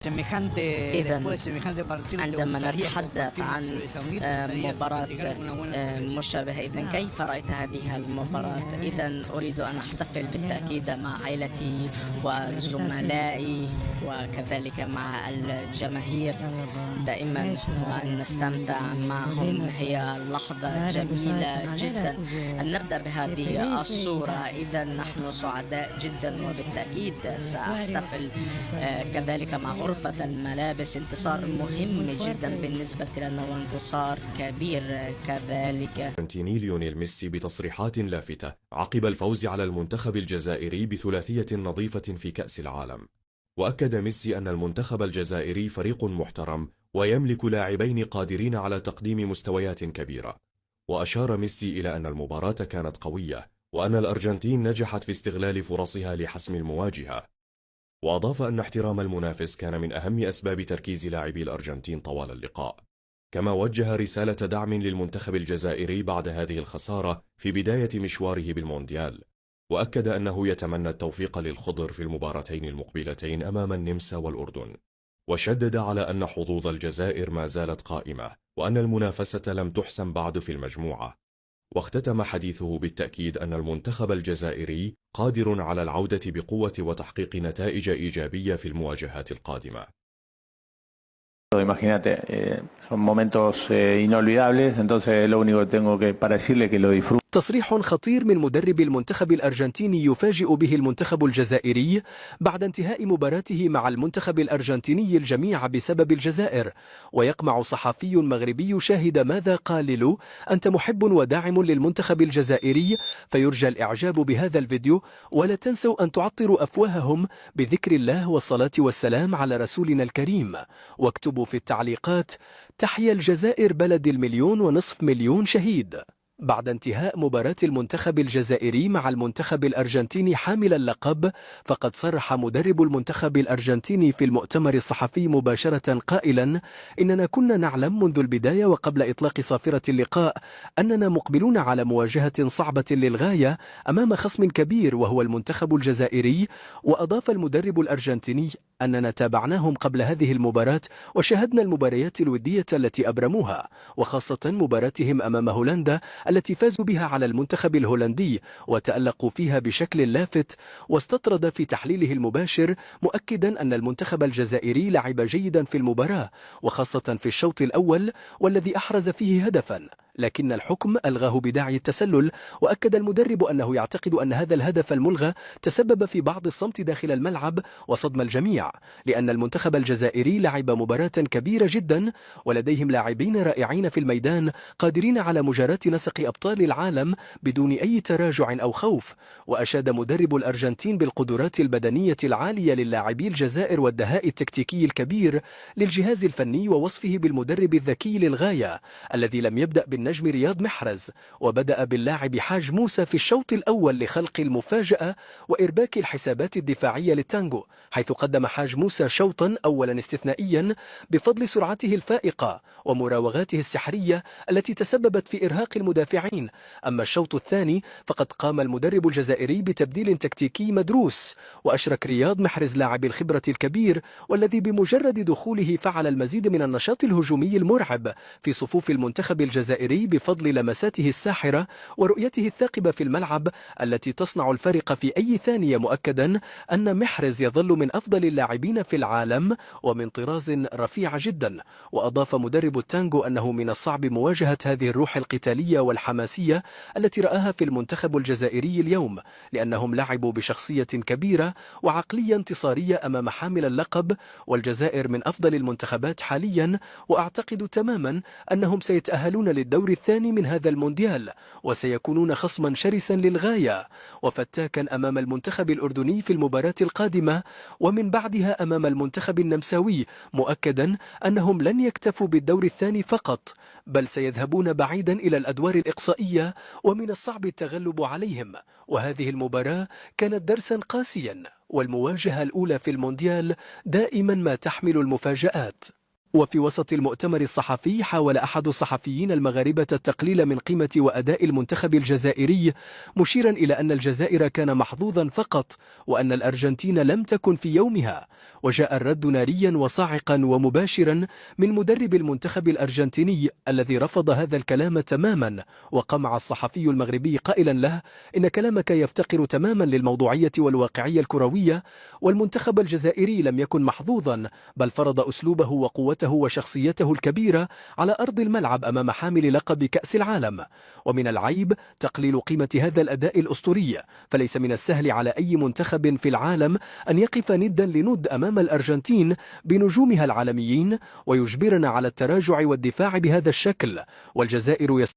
إذا عندما نتحدث عن مباراة مشابهة، إذا كيف رأيت هذه المباراة؟ إذا أريد أن أحتفل بالتأكيد مع عائلتي وزملائي وكذلك مع الجماهير دائما، وأن نستمتع معهم. هي لحظة جميلة جدا أن نبدأ بهذه الصورة. إذا نحن سعداء جدا، وبالتأكيد سأحتفل كذلك مع غرفة الملابس. انتصار مهم جدا بالنسبة لنا وانتصار كبير كذلك. أرجنتيني ليونيل ميسي بتصريحات لافتة عقب الفوز على المنتخب الجزائري بثلاثية نظيفة في كأس العالم. وأكد ميسي أن المنتخب الجزائري فريق محترم ويملك لاعبين قادرين على تقديم مستويات كبيرة. وأشار ميسي إلى أن المباراة كانت قوية، وأن الأرجنتين نجحت في استغلال فرصها لحسم المواجهة. وأضاف أن احترام المنافس كان من أهم أسباب تركيز لاعبي الأرجنتين طوال اللقاء. كما وجه رسالة دعم للمنتخب الجزائري بعد هذه الخسارة في بداية مشواره بالمونديال، وأكد أنه يتمنى التوفيق للخضر في المباراتين المقبلتين أمام النمسا والأردن. وشدد على أن حظوظ الجزائر ما زالت قائمة، وأن المنافسة لم تحسم بعد في المجموعة. واختتم حديثه بالتأكيد أن المنتخب الجزائري قادر على العودة بقوة وتحقيق نتائج إيجابية في المواجهات القادمة. Imagínate, son momentos inolvidables, entonces lo único que tengo que para decirle que lo disfruto. تصريح خطير من مدرب المنتخب الأرجنتيني يفاجئ به المنتخب الجزائري بعد انتهاء مباراته مع المنتخب الأرجنتيني الجميع بسبب الجزائر. ويقمع صحفي مغربي شاهد ماذا قال له: أنت محب وداعم للمنتخب الجزائري، فيرجى الإعجاب بهذا الفيديو، ولا تنسوا أن تعطروا أفواههم بذكر الله والصلاة والسلام على رسولنا الكريم. واكتبوا في التعليقات: تحيا الجزائر بلد 1.5 مليون شهيد. بعد انتهاء مباراة المنتخب الجزائري مع المنتخب الأرجنتيني حامل اللقب، فقد صرح مدرب المنتخب الأرجنتيني في المؤتمر الصحفي مباشرة قائلا: إننا كنا نعلم منذ البداية وقبل إطلاق صافرة اللقاء أننا مقبلون على مواجهة صعبة للغاية أمام خصم كبير وهو المنتخب الجزائري. وأضاف المدرب الأرجنتيني أننا تابعناهم قبل هذه المباراة وشاهدنا المباريات الودية التي أبرموها، وخاصة مباراتهم أمام هولندا التي فازوا بها على المنتخب الهولندي وتألقوا فيها بشكل لافت. واستطرد في تحليله المباشر مؤكدا أن المنتخب الجزائري لعب جيدا في المباراة، وخاصة في الشوط الأول والذي أحرز فيه هدفا، لكن الحكم ألغاه بداعي التسلل. وأكد المدرب أنه يعتقد أن هذا الهدف الملغى تسبب في بعض الصمت داخل الملعب وصدم الجميع، لأن المنتخب الجزائري لعب مباراة كبيرة جدا ولديهم لاعبين رائعين في الميدان قادرين على مجاراة نسق أبطال العالم بدون أي تراجع أو خوف. وأشاد مدرب الأرجنتين بالقدرات البدنية العالية للاعبي الجزائر والدهاء التكتيكي الكبير للجهاز الفني، ووصفه بالمدرب الذكي للغاية الذي لم يبدأ بالنجم رياض محرز، وبدأ باللاعب حاج موسى في الشوط الأول لخلق المفاجأة وإرباك الحسابات الدفاعية للتانجو، حيث قدم حاج موسى شوطا أولا استثنائيا بفضل سرعته الفائقة ومراوغاته السحرية التي تسببت في إرهاق المدافعين. أما الشوط الثاني فقد قام المدرب الجزائري بتبديل تكتيكي مدروس، وأشرك رياض محرز لاعب الخبرة الكبير والذي بمجرد دخوله فعل المزيد من النشاط الهجومي المرعب في صفوف المنتخب الجزائري بفضل لمساته الساحرة ورؤيته الثاقبة في الملعب التي تصنع الفارق في أي ثانية، مؤكدا أن محرز يظل من أفضل اللاعبين في العالم ومن طراز رفيع جدا. وأضاف مدرب التانجو أنه من الصعب مواجهة هذه الروح القتالية والحماسية التي رآها في المنتخب الجزائري اليوم، لأنهم لعبوا بشخصية كبيرة وعقلية انتصارية أمام حامل اللقب، والجزائر من أفضل المنتخبات حاليا، وأعتقد تماما أنهم سيتأهلون للدور الثاني من هذا المونديال وسيكونون خصما شرسا للغاية وفتاكا أمام المنتخب الأردني في المباراة القادمة، ومن بعدها أمام المنتخب النمساوي، مؤكدا أنهم لن يكتفوا بالدور الثاني فقط بل سيذهبون بعيدا إلى الأدوار الإقصائية ومن الصعب التغلب عليهم. وهذه المباراة كانت درسا قاسيا، والمواجهة الأولى في المونديال دائما ما تحمل المفاجآت. وفي وسط المؤتمر الصحفي حاول أحد الصحفيين المغاربة التقليل من قيمة وأداء المنتخب الجزائري، مشيرا إلى أن الجزائر كان محظوظا فقط وأن الأرجنتين لم تكن في يومها. وجاء الرد ناريا وصاعقا ومباشرا من مدرب المنتخب الأرجنتيني الذي رفض هذا الكلام تماما، وقمع الصحفي المغربي قائلا له: إن كلامك يفتقر تماما للموضوعية والواقعية الكروية، والمنتخب الجزائري لم يكن محظوظا، بل فرض أسلوبه وقوته وشخصيته الكبيرة على أرض الملعب أمام حامل لقب كأس العالم. ومن العيب تقليل قيمة هذا الأداء الأسطوري، فليس من السهل على أي منتخب في العالم أن يقف ندا لند أمام الأرجنتين بنجومها العالميين ويجبرنا على التراجع والدفاع بهذا الشكل. والجزائر